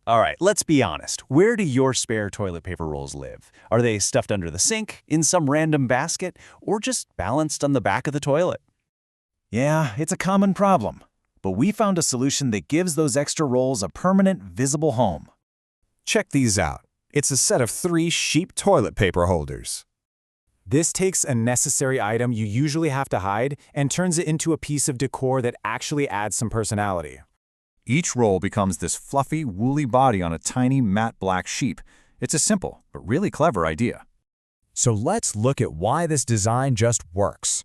All right, let's be honest. Where do your spare toilet paper rolls live? Are they stuffed under the sink, in some random basket, or just balanced on the back of the toilet? Yeah, it's a common problem. But we found a solution that gives those extra rolls a permanent, visible home. Check these out. It's a set of 3 sheep toilet paper holders. This takes a necessary item you usually have to hide and turns it into a piece of decor that actually adds some personality. Each roll becomes this fluffy, woolly body on a tiny, matte black sheep. It's a simple, but really clever idea. So let's look at why this design just works.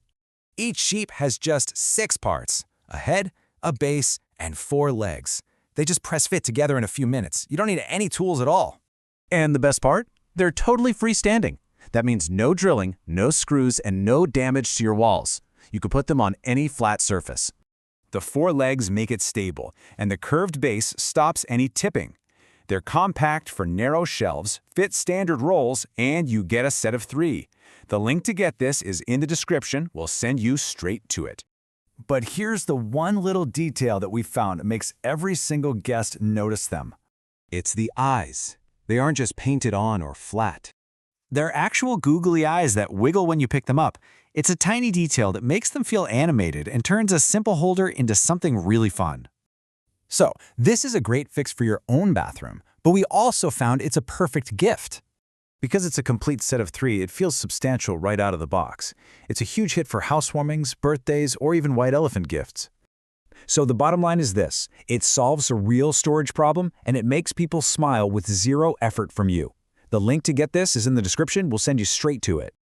Each sheep has just 6 parts: a head, a base, and 4 legs. They just press fit together in a few minutes. You don't need any tools at all. And the best part? They're totally freestanding. That means no drilling, no screws, and no damage to your walls. You can put them on any flat surface. The 4 legs make it stable, and the curved base stops any tipping. They're compact for narrow shelves, fit standard rolls, and you get a set of 3. The link to get this is in the description. We'll send you straight to it. But here's the one little detail that we found that makes every single guest notice them. It's the eyes. They aren't just painted on or flat. They're actual googly eyes that wiggle when you pick them up. It's a tiny detail that makes them feel animated and turns a simple holder into something really fun. So, this is a great fix for your own bathroom, but we also found it's a perfect gift. Because it's a complete set of 3, it feels substantial right out of the box. It's a huge hit for housewarmings, birthdays, or even white elephant gifts. So the bottom line is this: it solves a real storage problem, and it makes people smile with 0 effort from you. The link to get this is in the description. We'll send you straight to it.